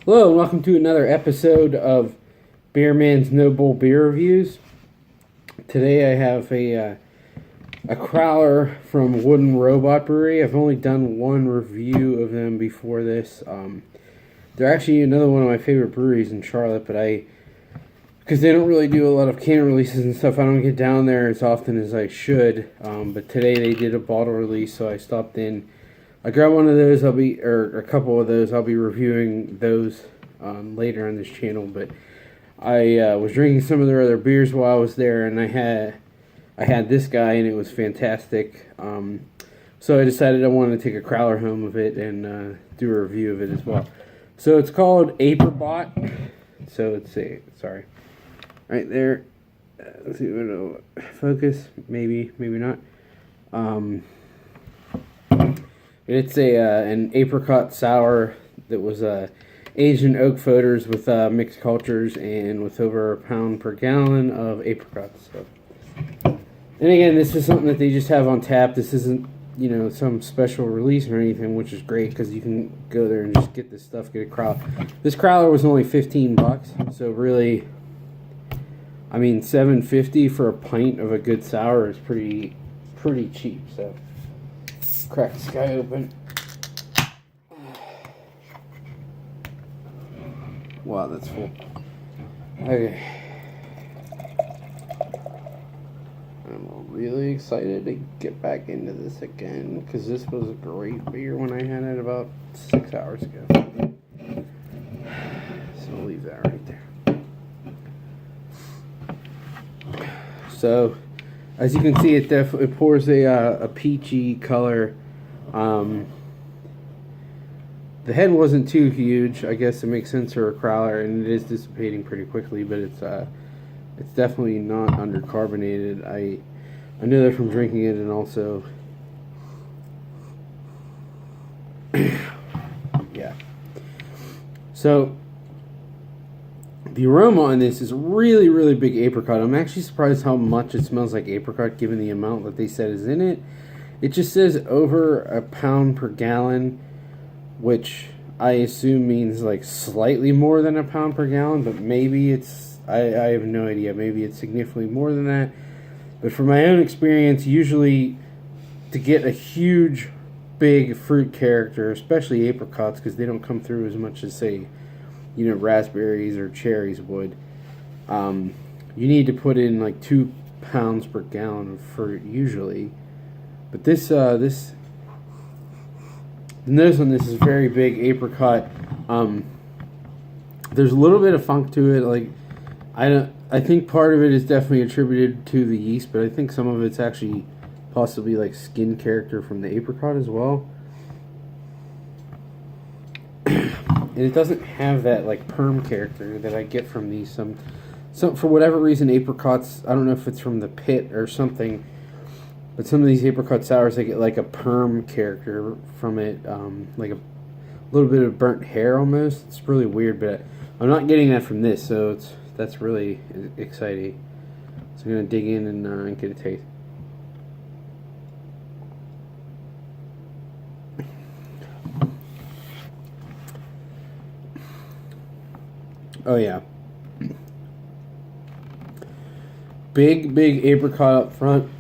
Hello, and welcome to another episode of Beer Man's Noble Beer Reviews. Today I have a Crowler from Wooden Robot Brewery. I've only done one review of them before this. They're actually another one of my favorite breweries in Charlotte, but because they don't really do a lot of can releases and stuff, I don't get down there as often as I should. But today they did a bottle release, so I stopped in. I grabbed one of those. A couple of those. I'll be reviewing those later on this channel. But I was drinking some of their other beers while I was there, and I had this guy, and it was fantastic. So I decided I wanted to take a Crowler home of it and do a review of it as well. So it's called Apribot. So it's right there. Let's see if it'll focus. Maybe not. It's an apricot sour that was aged in oak foeders with mixed cultures and with over a pound per gallon of apricots. So, and again, this is something that they just have on tap. This isn't, some special release or anything, which is great because you can go there and just get this stuff, get a crowler. This crowler was only $15, so really, $7.50 for a pint of a good sour is pretty cheap. So. Crack this guy open. Wow, that's full. Okay. I'm really excited to get back into this again because this was a great beer when I had it about 6 hours ago. So I'll leave that right there. So, as you can see, it pours a peachy color. The head wasn't too huge. I guess it makes sense for a Crowler, and it is dissipating pretty quickly. But it's definitely not undercarbonated. I knew that from drinking it, and also, yeah. So. The aroma on this is really, really big apricot. I'm actually surprised how much it smells like apricot given the amount that they said is in it. It just says over a pound per gallon, which I assume means like slightly more than a pound per gallon, but maybe it's, I have no idea. Maybe it's significantly more than that. But from my own experience, usually to get a huge, big fruit character, especially apricots, because they don't come through as much as, say, raspberries or cherries would. You need to put in like 2 pounds per gallon of fruit usually. But this notice on this is very big apricot. There's a little bit of funk to it. Like I think part of it is definitely attributed to the yeast, but I think some of it's actually possibly like skin character from the apricot as well. And it doesn't have that like perm character that I get from these. Some for whatever reason, apricots, I don't know if it's from the pit or something, but some of these apricot sours, they get like a perm character from it, like a little bit of burnt hair almost. It's really weird, but I'm not getting that from this, so that's really exciting. So I'm gonna dig in and get a taste. Oh yeah, big apricot up front.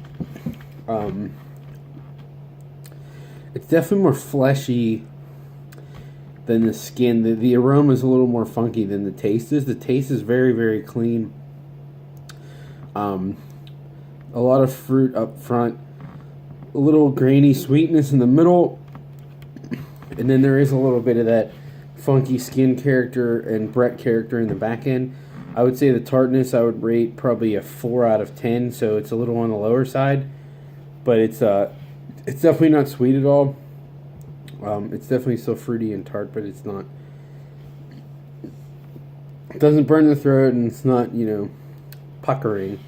It's definitely more fleshy than the skin. The aroma is a little more funky than the taste is. The taste is very, very clean. A lot of fruit up front, a little grainy sweetness in the middle, and then there is a little bit of that funky skin character and Brett character in the back end. I would say the tartness I would rate probably a 4 out of 10, so it's a little on the lower side, but it's definitely not sweet at all. It's definitely still fruity and tart, but it's not. It doesn't burn the throat, and it's not puckering.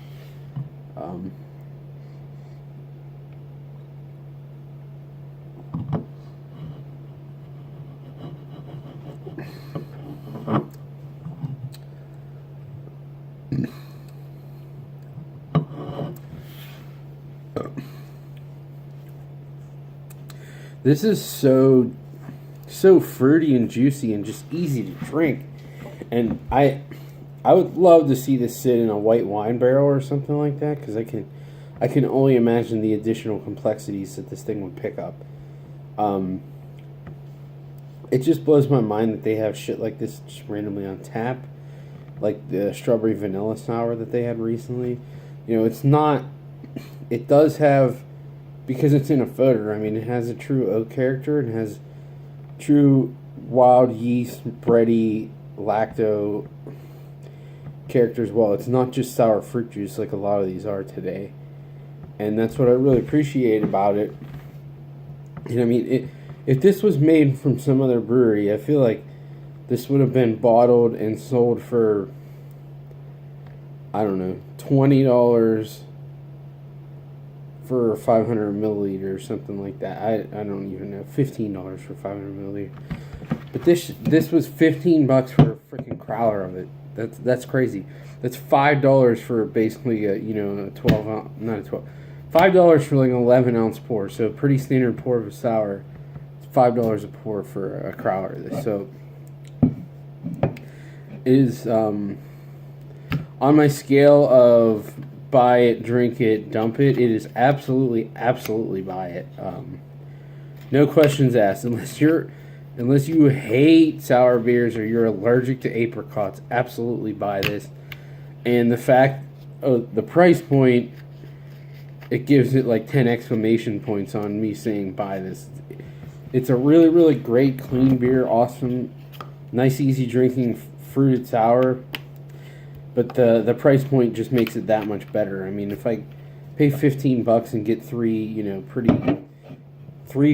This is so so fruity and juicy and just easy to drink. And I would love to see this sit in a white wine barrel or something like that, because I can only imagine the additional complexities that this thing would pick up. It just blows my mind that they have shit like this just randomly on tap, like the strawberry vanilla sour that they had recently. It's not. It does have, because it's in a foeder. I mean, it has a true oak character. It has true wild yeast, bready, lacto character as well. It's not just sour fruit juice like a lot of these are today, and that's what I really appreciate about it. And I mean, if this was made from some other brewery, I feel like this would have been bottled and sold for, I don't know, $20 for 500 milliliter or something like that. I don't even know, $15 for 500 milliliter. But this was $15 for a freaking crowler of it. That's crazy. That's $5 for basically a 12 ounce, not a 12. $5 for like an 11 ounce pour. So a pretty standard pour of a sour. It's $5 a pour for a crowler of this. So it is on my scale of buy it, drink it, dump it. It is absolutely buy it. No questions asked. Unless you hate sour beers or you're allergic to apricots, absolutely buy this. And the fact of the price point, it gives it like 10 exclamation points on me saying buy this. It's a really, really great, clean beer. Awesome, nice, easy drinking, fruited sour. But the price point just makes it that much better. I mean, if I pay $15 and get three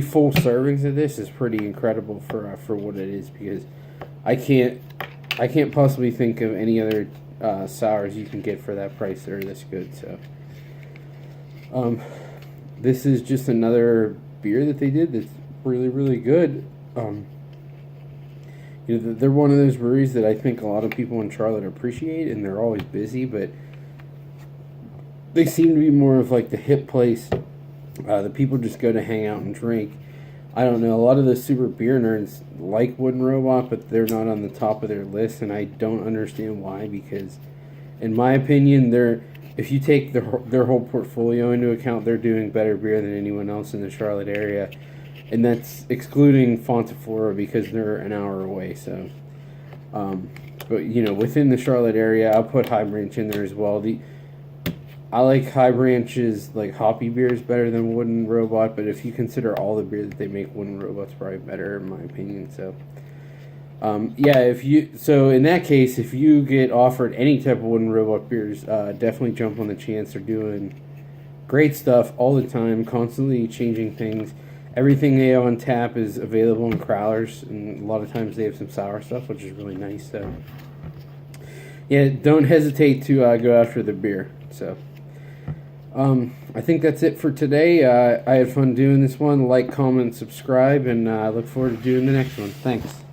full servings of this, is pretty incredible for what it is, because I can't possibly think of any other sours you can get for that price that are this good. So this is just another beer that they did that's really, really good. They're one of those breweries that I think a lot of people in Charlotte appreciate, and they're always busy, but they seem to be more of like the hip place that people just go to hang out and drink. I don't know, a lot of the super beer nerds like Wooden Robot, but they're not on the top of their list, and I don't understand why, because in my opinion, if you take their whole portfolio into account, they're doing better beer than anyone else in the Charlotte area. And that's excluding Fontaflora, because they're an hour away. So, but within the Charlotte area, I'll put High Branch in there as well. I like High Branch's like hoppy beers better than Wooden Robot, but if you consider all the beer that they make, Wooden Robot's probably better in my opinion. So, so in that case, if you get offered any type of Wooden Robot beers, definitely jump on the chance. They're doing great stuff all the time, constantly changing things. Everything they have on tap is available in crowlers, and a lot of times they have some sour stuff, which is really nice. So, yeah, don't hesitate to go after the beer. So, I think that's it for today. I had fun doing this one. Like, comment, subscribe, and I look forward to doing the next one. Thanks.